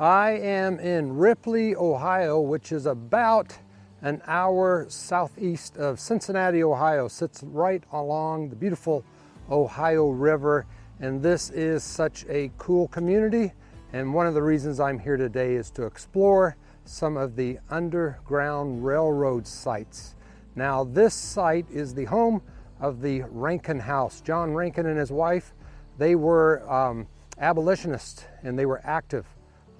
I am in Ripley, Ohio, which is about an hour southeast of Cincinnati, Ohio. Sits right along the beautiful Ohio River, and this is such a cool community. And one of the reasons I'm here today is to explore some of the Underground Railroad sites. Now, this site is the home of the Rankin House. John Rankin and his wife, they were abolitionists, and they were active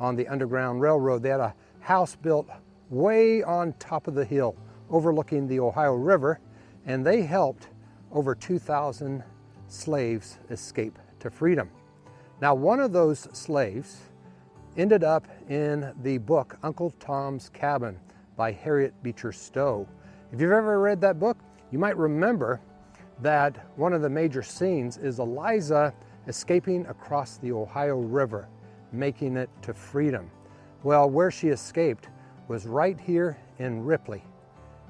on the Underground Railroad. They had a house built way on top of the hill overlooking the Ohio River, and they helped over 2,000 slaves escape to freedom. Now, one of those slaves ended up in the book Uncle Tom's Cabin by Harriet Beecher Stowe. If you've ever read that book, you might remember that one of the major scenes is Eliza escaping across the Ohio River, making it to freedom. Well, where she escaped was right here in Ripley,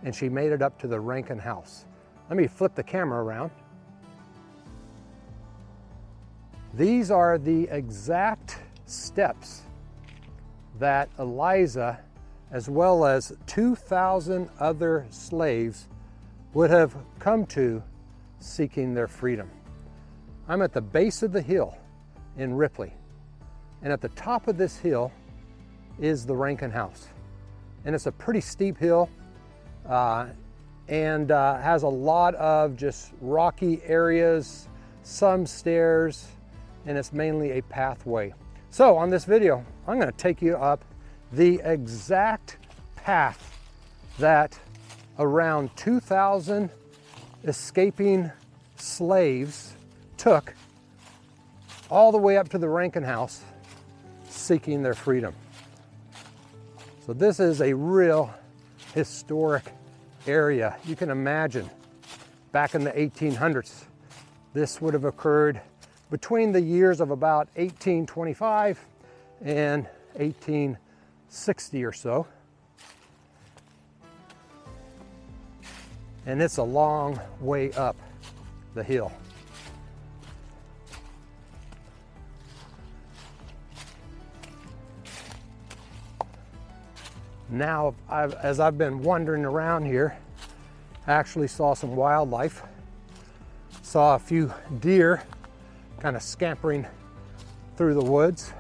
and she made it up to the Rankin House. Let me flip the camera around. These are the exact steps that Eliza, as well as 2,000 other slaves, would have come to seeking their freedom. I'm at the base of the hill in Ripley, and at the top of this hill is the Rankin House. And it's a pretty steep hill and has a lot of just rocky areas, some stairs, and it's mainly a pathway. So on this video, I'm going to take you up the exact path that around 2,000 escaping slaves took all the way up to the Rankin House seeking their freedom. So this is a real historic area. You can imagine back in the 1800s, this would have occurred between the years of about 1825 and 1860 or so. And it's a long way up the hill. Now, as I've been wandering around here, I actually saw some wildlife. Saw a few deer kind of scampering through the woods.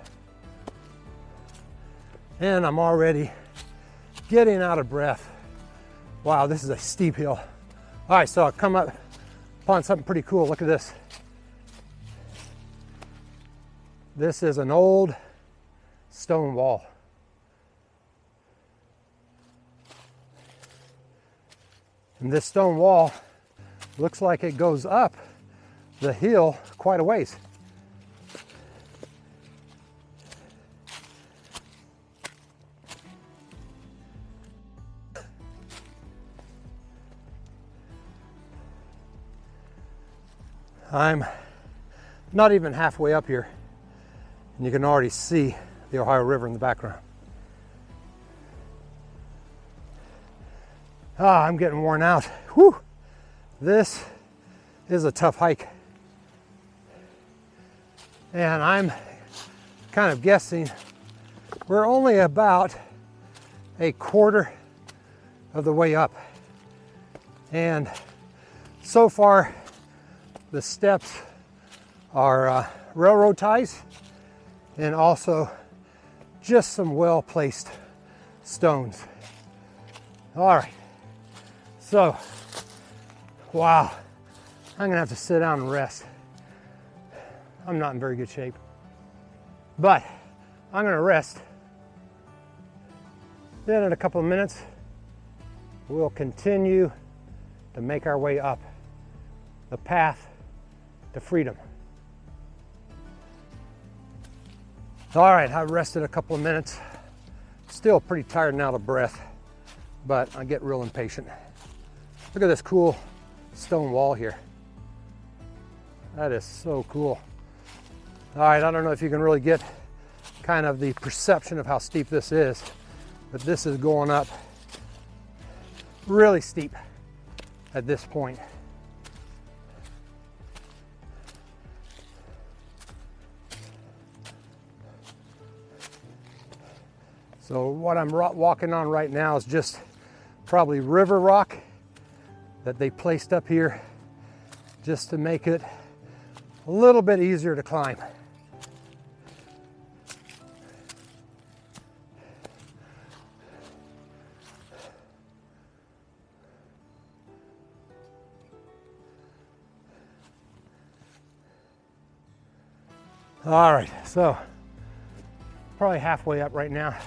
And I'm already getting out of breath. Wow, this is a steep hill. All right, so I come up upon something pretty cool. Look at this. This is an old stone wall. And this stone wall looks like it goes up the hill quite a ways. I'm not even halfway up here, and you can already see the Ohio River in the background. I'm getting worn out. Whew. This is a tough hike. And I'm kind of guessing we're only about a quarter of the way up. And so far, the steps are railroad ties and also just some well-placed stones. All right. So, wow, I'm gonna have to sit down and rest. I'm not in very good shape, but I'm gonna rest. Then in a couple of minutes, we'll continue to make our way up the path to freedom. All right, I've rested a couple of minutes. Still pretty tired and out of breath, but I get real impatient. Look at this cool stone wall here. That is so cool. All right, I don't know if you can really get kind of the perception of how steep this is, but this is going up really steep at this point. So what I'm walking on right now is just probably river rock that they placed up here just to make it a little bit easier to climb. All right, so probably halfway up right now.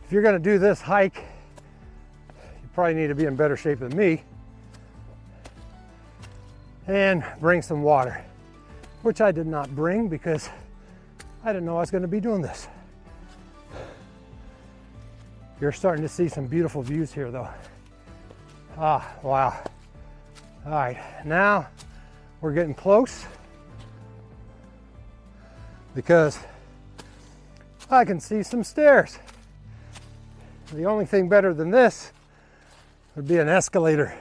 If you're gonna do this hike, you probably need to be in better shape than me and bring some water, which I did not bring because I didn't know I was gonna be doing this. You're starting to see some beautiful views here though. Ah, wow. All right, now we're getting close because I can see some stairs. The only thing better than this would be an escalator.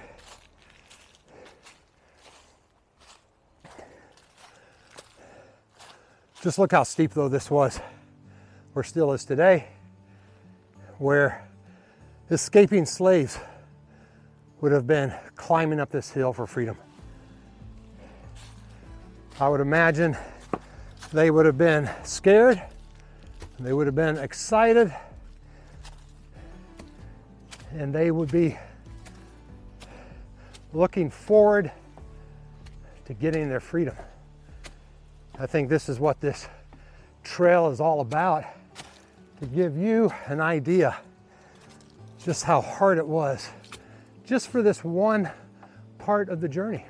Just look how steep though this was, or still is today, where escaping slaves would have been climbing up this hill for freedom. I would imagine they would have been scared, they would have been excited, and they would be looking forward to getting their freedom. I think this is what this trail is all about, to give you an idea just how hard it was, just for this one part of the journey,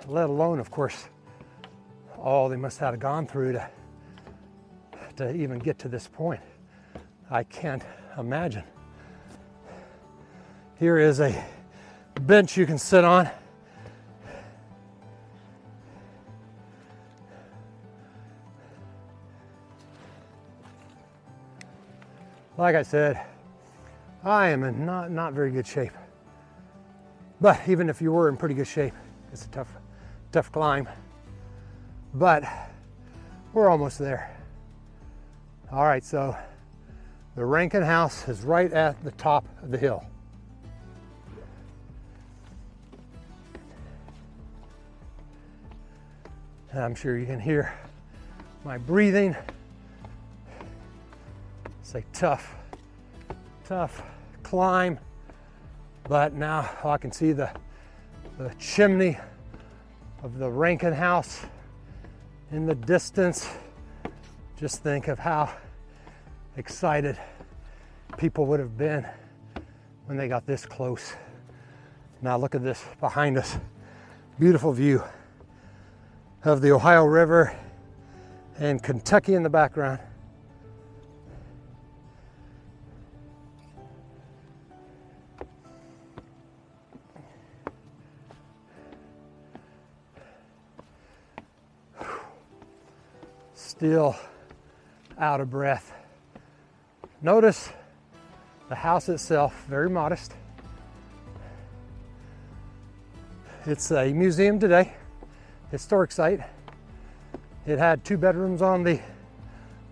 let alone, of course, all they must have gone through to even get to this point. I can't imagine. Here is a bench you can sit on. Like I said, I am in not very good shape. But even if you were in pretty good shape, it's a tough climb. But we're almost there. All right, so the Rankin House is right at the top of the hill. And I'm sure you can hear my breathing. It's a tough climb, but now I can see the chimney of the Rankin House in the distance. Just think of how excited people would have been when they got this close. Now look at this behind us. Beautiful view of the Ohio River and Kentucky in the background. Still out of breath. Notice the house itself, very modest. It's a museum today, historic site. It had 2 bedrooms on the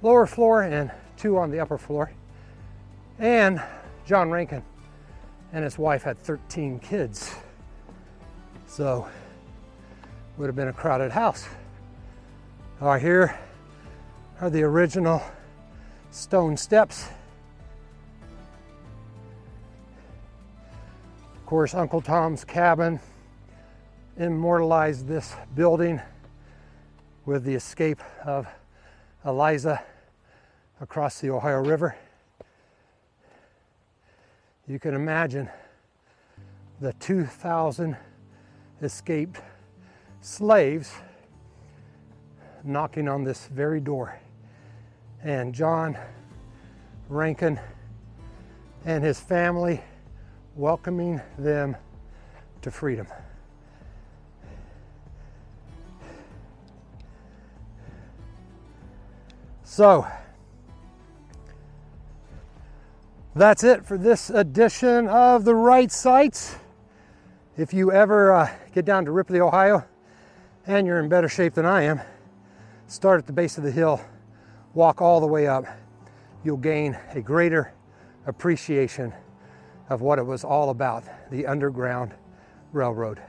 lower floor and 2 on the upper floor. And John Rankin and his wife had 13 kids. So would have been a crowded house. All right, here are the original stone steps. Of course, Uncle Tom's Cabin immortalized this building with the escape of Eliza across the Ohio River. You can imagine the 2,000 escaped slaves knocking on this very door, and John Rankin and his family welcoming them to freedom. So that's it for this edition of The Right Sites. If you ever get down to Ripley, Ohio, and you're in better shape than I am, start at the base of the hill, walk all the way up, you'll gain a greater appreciation of what it was all about, the Underground Railroad.